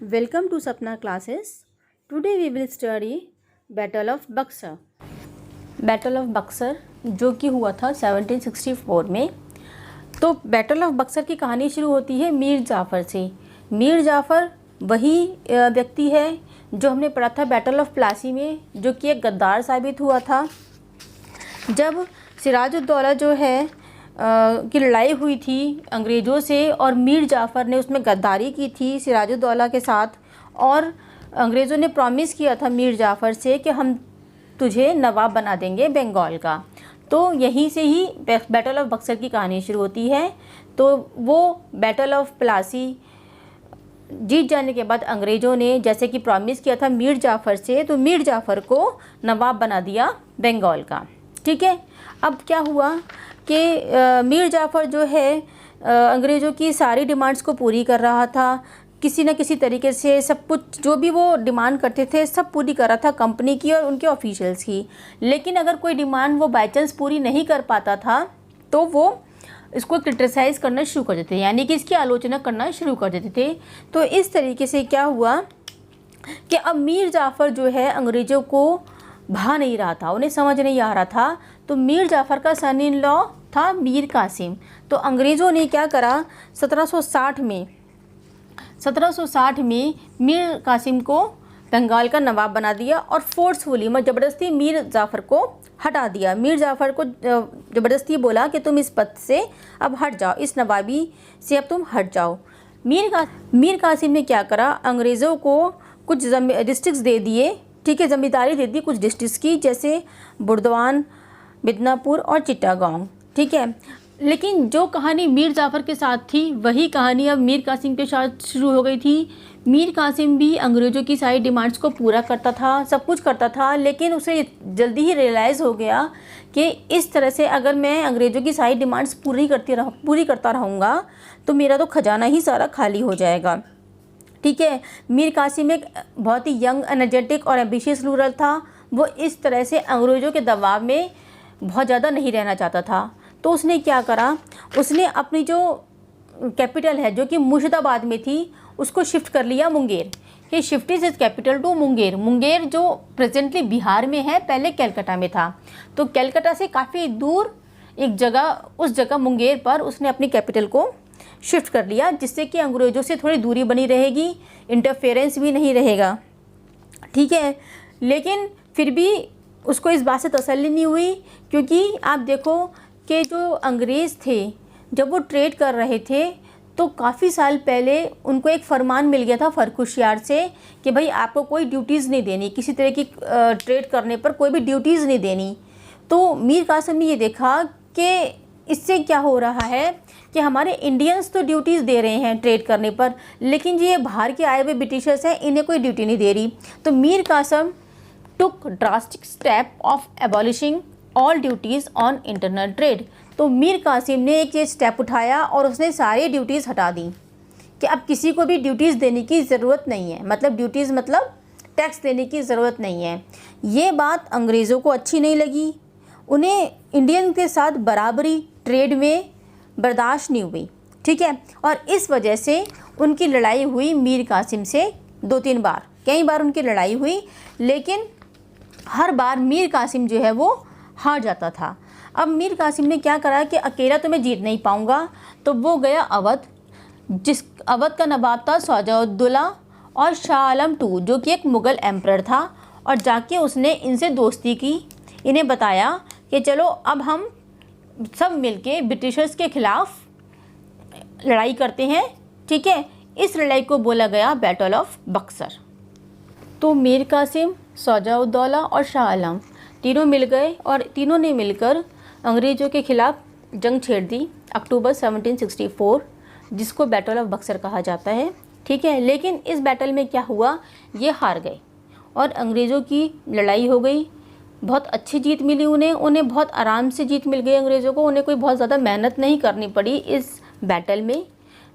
Welcome to Sapna classes. Today we will study Battle of Buxar. Battle of Buxar जो कि हुआ था 1764 में। तो बैटल ऑफ बक्सर की कहानी शुरू होती है मीर जाफ़र से। मीर जाफ़र वही व्यक्ति है जो हमने पढ़ा था बैटल ऑफ प्लासी में, जो कि एक गद्दार साबित हुआ था। जब सिराजुद्दौला जो है की लड़ाई हुई थी अंग्रेज़ों से और मीर जाफ़र ने उसमें गद्दारी की थी सिराजुद्दौला के साथ, और अंग्रेज़ों ने प्रॉमिस किया था मीर जाफ़र से कि हम तुझे नवाब बना देंगे बंगाल का। तो यहीं से ही बैटल ऑफ बक्सर की कहानी शुरू होती है। तो वो बैटल ऑफ प्लासी जीत जाने के बाद अंग्रेज़ों ने जैसे कि प्रॉमिस किया था मीर जाफ़र से, तो मीर जाफ़र को नवाब बना दिया बंगाल का। ठीक है, अब क्या हुआ कि मीर जाफ़र जो है अंग्रेज़ों की सारी डिमांड्स को पूरी कर रहा था। किसी न किसी तरीके से सब कुछ जो भी वो डिमांड करते थे सब पूरी कर रहा था कंपनी की और उनके ऑफिशियल्स की। लेकिन अगर कोई डिमांड वो बाई चांस पूरी नहीं कर पाता था तो वो इसको क्रिटिसाइज़ करना शुरू कर देते, यानी कि इसकी आलोचना करना शुरू कर देते थे। तो इस तरीके से क्या हुआ कि अब मीर जाफ़र जो है अंग्रेज़ों को भा नहीं रहा था, उन्हें समझ नहीं आ रहा था। तो मीर जाफ़र का सन इन लॉ था मीर कासिम। तो अंग्रेज़ों ने क्या करा, 1760 में मीर कासिम को बंगाल का नवाब बना दिया और फोर्सफुली ज़बरदस्ती मीर जाफ़र को हटा दिया। मीर जाफ़र को ज़बरदस्ती बोला कि तुम इस पद से अब हट जाओ, इस नवाबी से अब तुम हट जाओ। मीर कासिम ने क्या करा, अंग्रेज़ों को कुछ डिस्ट्रिक्ट्स दे दिए। ठीक है, ज़मींदारी दे दी कुछ डिस्ट्रिक्ट्स की, जैसे बुर्दवान, मिदनापुर और चिट्टागोंग। ठीक है, लेकिन जो कहानी मीर जाफ़र के साथ थी वही कहानी अब मीर कासिम के साथ शुरू हो गई थी। मीर कासिम भी अंग्रेज़ों की सारी डिमांड्स को पूरा करता था, सब कुछ करता था, लेकिन उसे जल्दी ही रियलाइज़ हो गया कि इस तरह से अगर मैं अंग्रेज़ों की सारी डिमांड्स पूरी करता रहूँगा तो मेरा तो खजाना ही सारा खाली हो जाएगा। ठीक है, मीर कासिम एक बहुत ही यंग, एनर्जेटिक और एम्बिशियस रूलर था। वो इस तरह से अंग्रेज़ों के दबाव में बहुत ज़्यादा नहीं रहना चाहता था। तो उसने क्या करा, उसने अपनी जो कैपिटल है जो कि मुर्शिदाबाद में थी उसको शिफ्ट कर लिया मुंगेर। कि shift is capital to Munger. Munger जो प्रेजेंटली बिहार में है, पहले कलकत्ता में था। तो कलकत्ता से काफ़ी दूर एक जगह, उस जगह मुंगेर पर उसने अपनी कैपिटल को शिफ्ट कर लिया, जिससे कि अंग्रेज़ों से थोड़ी दूरी बनी रहेगी, इंटरफेरेंस भी नहीं रहेगा। ठीक है, लेकिन फिर भी उसको इस बात से तसल्ली नहीं हुई, क्योंकि आप देखो कि जो अंग्रेज़ थे जब वो ट्रेड कर रहे थे तो काफ़ी साल पहले उनको एक फरमान मिल गया था फर्रुखशियार से कि भाई आपको कोई ड्यूटीज़ नहीं देनी, किसी तरह की ट्रेड करने पर कोई भी ड्यूटीज़ नहीं देनी। तो मीर कासिम ने ये देखा कि इससे क्या हो रहा है कि हमारे इंडियंस तो ड्यूटीज़ दे रहे हैं ट्रेड करने पर, लेकिन ये बाहर के आए हुए ब्रिटिशर्स हैं, इन्हें कोई ड्यूटी नहीं दे रही। तो Mir Qasim took drastic step of abolishing all duties on internal trade. तो मीर कासिम ने एक ये स्टेप उठाया और उसने सारी ड्यूटीज़ हटा दी कि अब किसी को भी ड्यूटीज़ देने की ज़रूरत नहीं है, मतलब ड्यूटीज़ मतलब टैक्स देने की ज़रूरत नहीं है। ये बात अंग्रेज़ों को अच्छी नहीं लगी, उन्हें इंडियन के साथ बराबरी ट्रेड में बर्दाश्त नहीं हुई। ठीक है, और इस वजह से उनकी लड़ाई हुई मीर कासिम से 2-3 बार, कई बार उनकी लड़ाई हुई, लेकिन हर बार मीर कासिम जो है वो हार जाता था। अब मीर कासिम ने क्या करा कि अकेला तो मैं जीत नहीं पाऊँगा, तो वो गया अवध। अवध का नवाब था शौजा-उद-दौला और शाह आलम II जो कि एक मुग़ल एम्परर था, और जाके उसने इनसे दोस्ती की। इन्हें बताया कि चलो अब हम सब मिलके ब्रिटिशर्स के ख़िलाफ़ लड़ाई करते हैं। ठीक है, इस लड़ाई को बोला गया बैटल ऑफ बक्सर। तो मीर कासिम, शौजा-उद-दौला और शाह आलम तीनों मिल गए और तीनों ने मिलकर अंग्रेज़ों के ख़िलाफ़ जंग छेड़ दी अक्टूबर 1764, जिसको बैटल ऑफ बक्सर कहा जाता है। ठीक है, लेकिन इस बैटल में क्या हुआ, ये हार गए और अंग्रेज़ों की लड़ाई हो गई। बहुत अच्छी जीत मिली उन्हें बहुत आराम से जीत मिल गई अंग्रेज़ों को, उन्हें कोई बहुत ज़्यादा मेहनत नहीं करनी पड़ी इस बैटल में।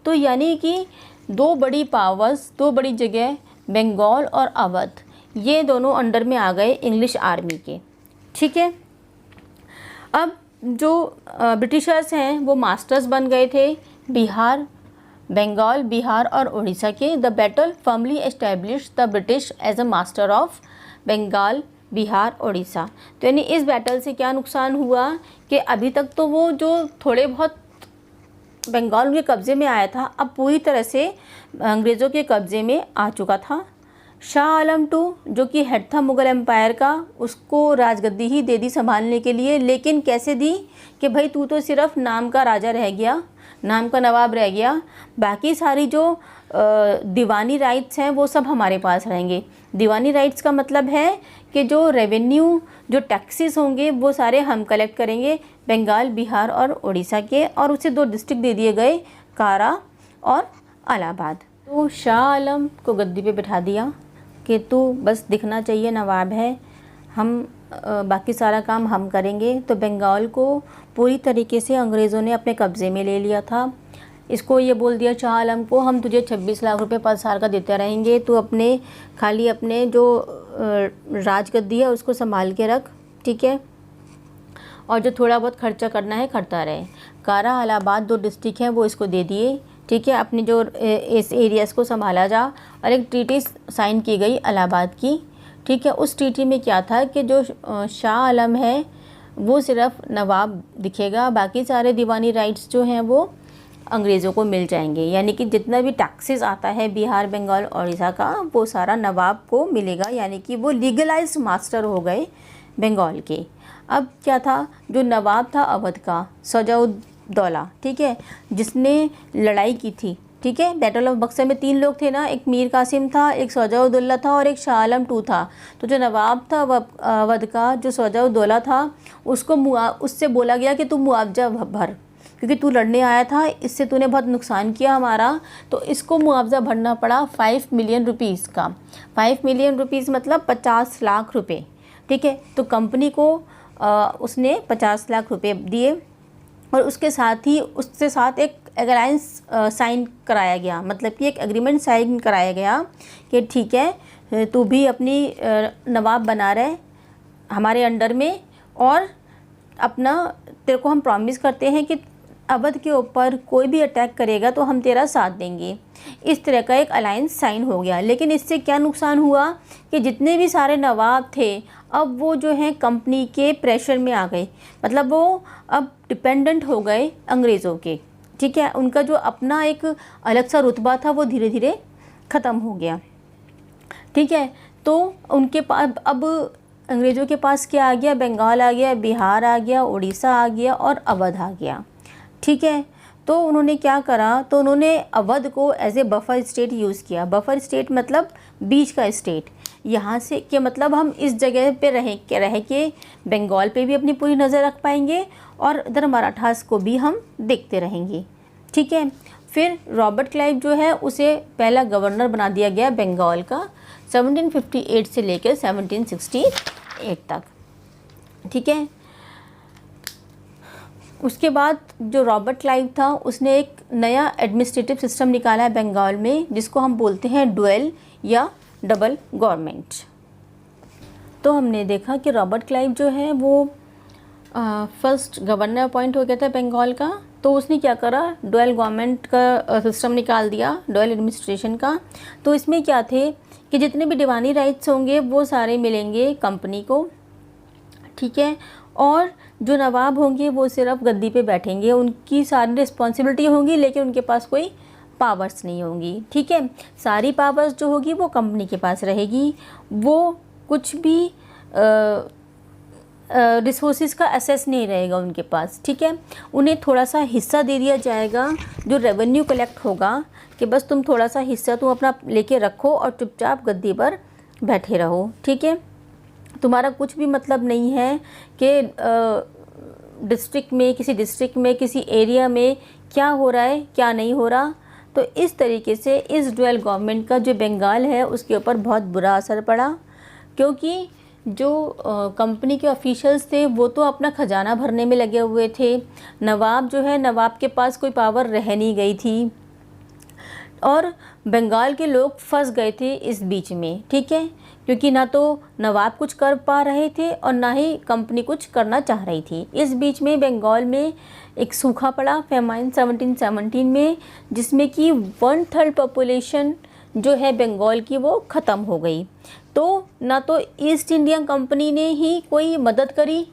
तो यानी कि दो बड़ी पावर्स, दो बड़ी जगह बंगाल और अवध, ये दोनों अंडर में आ गए इंग्लिश आर्मी के। ठीक है, अब जो ब्रिटिशर्स हैं वो मास्टर्स बन गए थे बिहार बंगाल, बिहार और उड़ीसा के। The battle firmly establish the British as a master of Bengal, Bihar, Orissa. तो यानी इस बैटल से क्या नुकसान हुआ कि अभी तक तो वो जो थोड़े बहुत बंगाल उनके कब्ज़े में आया था, अब पूरी तरह से अंग्रेज़ों के कब्ज़े में आ चुका था। शाह आलम II जो कि हेड था मुग़ल एम्पायर का, उसको राजगद्दी ही दे दी संभालने के लिए। लेकिन कैसे दी कि भाई तू तो सिर्फ नाम का राजा रह गया, नाम का नवाब रह गया, बाकी सारी जो दीवानी राइट्स हैं वो सब हमारे पास रहेंगे। दीवानी राइट्स का मतलब है कि जो रेवेन्यू, जो टैक्सेस होंगे वो सारे हम कलेक्ट करेंगे, बंगाल, बिहार और उड़ीसा के। और उसे 2 डिस्ट्रिक्ट दे दिए गए, कारा और इलाहाबाद। तो शाह आलम को गद्दी पे बिठा दिया कि तू बस दिखना चाहिए नवाब है, हम बाकी सारा काम हम करेंगे। तो बंगाल को पूरी तरीके से अंग्रेज़ों ने अपने कब्ज़े में ले लिया था। इसको ये बोल दिया शाह आलम को, हम तुझे 26 लाख रुपए पर साल का देते रहेंगे, तू खाली अपने जो राजगद्दी है उसको संभाल के रख, ठीक है, और जो थोड़ा बहुत खर्चा करना है करता रहे। कारा, इलाहाबाद 2 डिस्ट्रिक्ट हैं वो इसको दे दिए, ठीक है, अपनी जो इस एरियाज़ को संभाला जा। और एक ट्रीटी साइन की गई इलाहाबाद की, ठीक है। उस ट्रीटी में क्या था कि जो शाह आलम है वो सिर्फ नवाब दिखेगा, बाकी सारे दीवानी राइट्स जो हैं वो अंग्रेज़ों को मिल जाएंगे। यानी कि जितना भी टैक्सेस आता है बिहार, बंगाल, उड़ीसा का, वो सारा नवाब को मिलेगा। यानी कि वो लीगलाइज्ड मास्टर हो गए बंगाल के। अब क्या था, जो नवाब था अवध का, सजाउद्दौला, ठीक है, जिसने लड़ाई की थी, ठीक है, बैटल ऑफ बक्सर में 3 लोग थे ना, एक मीर कासिम था, एक सजाउद्दौला था और एक शाह आलम II था। तो जो नवाब था अवध का, जो सजाउद्दौला था, उससे बोला गया कि तू मुआवजा भर, क्योंकि तू लड़ने आया था, इससे तूने बहुत नुकसान किया हमारा, तो इसको मुआवजा भरना पड़ा 5 मिलियन रुपीज़ का। 5 मिलियन रुपीज़ मतलब 50 लाख रुपए, ठीक है। तो कंपनी को उसने 50 लाख रुपए दिए और उसके साथ एक अलायंस साइन कराया गया, मतलब कि एक एग्रीमेंट साइन कराया गया कि ठीक है, तू भी अपनी नवाब बना रहे हमारे अंडर में, और अपना तेरे को हम प्रॉमिस करते हैं कि अवध के ऊपर कोई भी अटैक करेगा तो हम तेरा साथ देंगे। इस तरह का एक अलायंस साइन हो गया। लेकिन इससे क्या नुकसान हुआ कि जितने भी सारे नवाब थे अब वो जो हैं कंपनी के प्रेशर में आ गए, मतलब वो अब डिपेंडेंट हो गए अंग्रेज़ों के, ठीक है। उनका जो अपना एक अलग सा रुतबा था वो धीरे धीरे ख़त्म हो गया, ठीक है। तो उनके पास अब अंग्रेज़ों के पास क्या आ गया, बंगाल आ गया, बिहार आ गया, उड़ीसा आ गया और अवध आ गया, ठीक है। तो उन्होंने क्या करा, तो उन्होंने अवध को as a buffer state use किया। बफर स्टेट मतलब बीच का स्टेट, यहाँ से के मतलब हम इस जगह पे रह के बंगाल पे भी अपनी पूरी नज़र रख पाएंगे और इधर मराठास को भी हम देखते रहेंगे, ठीक है। फिर रॉबर्ट क्लाइव जो है उसे पहला गवर्नर बना दिया गया बंगाल का 1758 से लेकर 1768 तक, ठीक है। उसके बाद जो रॉबर्ट क्लाइव था उसने एक नया एडमिनिस्ट्रेटिव सिस्टम निकाला है बंगाल में, जिसको हम बोलते हैं डुअल या डबल गवर्नमेंट। तो हमने देखा कि रॉबर्ट क्लाइव जो है वो फर्स्ट गवर्नर अपॉइंट हो गया था बंगाल का। तो उसने क्या करा, डुअल गवर्नमेंट का सिस्टम निकाल दिया, डुअल एडमिनिस्ट्रेशन का। तो इसमें क्या थे कि जितने भी दीवानी राइट्स होंगे वो सारे मिलेंगे कंपनी को, ठीक है। और जो नवाब होंगे वो सिर्फ गद्दी पे बैठेंगे, उनकी सारी रिस्पॉन्सिबिलिटी होंगी लेकिन उनके पास कोई पावर्स नहीं होंगी, ठीक है। सारी पावर्स जो होगी वो कंपनी के पास रहेगी। वो कुछ भी रिसोर्सेज का एसेस नहीं रहेगा उनके पास, ठीक है। उन्हें थोड़ा सा हिस्सा दे दिया जाएगा जो रेवेन्यू कलेक्ट होगा, कि बस तुम थोड़ा सा हिस्सा तुम अपना लेके रखो और चुपचाप गद्दी पर बैठे रहो, ठीक है। तुम्हारा कुछ भी मतलब नहीं है कि डिस्ट्रिक्ट में, किसी डिस्ट्रिक्ट में, किसी एरिया में क्या हो रहा है क्या नहीं हो रहा। तो इस तरीके से इस डुअल गवर्नमेंट का जो बंगाल है उसके ऊपर बहुत बुरा असर पड़ा, क्योंकि जो कंपनी के ऑफिशियल्स थे वो तो अपना ख़जाना भरने में लगे हुए थे। नवाब जो है, नवाब के पास कोई पावर रह नहीं गई थी। और बंगाल के लोग फंस गए थे इस बीच में, ठीक है, क्योंकि ना तो नवाब कुछ कर पा रहे थे और ना ही कंपनी कुछ करना चाह रही थी। इस बीच में बंगाल में एक सूखा पड़ा, फेमाइन 1717 में, जिसमें कि 1/3 पॉपुलेशन जो है बंगाल की वो ख़त्म हो गई। तो ना तो ईस्ट इंडिया कंपनी ने ही कोई मदद करी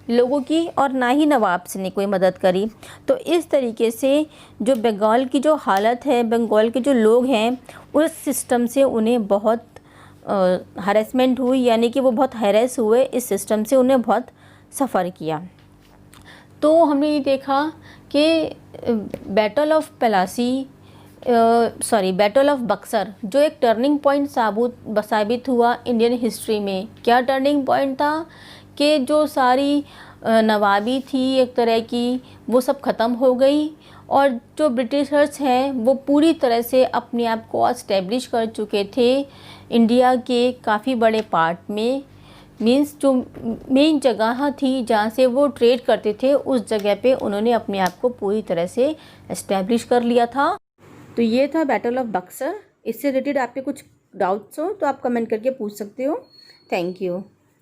लोगों की और ना ही नवाब से ने कोई मदद करी। तो इस तरीके से जो बंगाल की जो हालत है, बंगाल के जो लोग हैं, उस सिस्टम से उन्हें बहुत हरेसमेंट हुई, यानी कि वो बहुत हैरेस हुए, इस सिस्टम से उन्हें बहुत सफ़र किया। तो हमने ये देखा कि battle of battle of Buxar जो एक टर्निंग पॉइंट साबित हुआ इंडियन हिस्ट्री में। क्या टर्निंग पॉइंट था कि जो सारी नवाबी थी एक तरह की, वो सब ख़त्म हो गई और जो ब्रिटिशर्स हैं वो पूरी तरह से अपने आप को एस्टेब्लिश कर चुके थे इंडिया के काफ़ी बड़े पार्ट में। मीन्स जो मेन जगह थी जहाँ से वो ट्रेड करते थे, उस जगह पे उन्होंने अपने आप को पूरी तरह से एस्टेब्लिश कर लिया था। तो ये था बैटल ऑफ बक्सर। इससे रिलेटेड आपके कुछ डाउट्स हो तो आप कमेंट करके पूछ सकते हो। Thank you.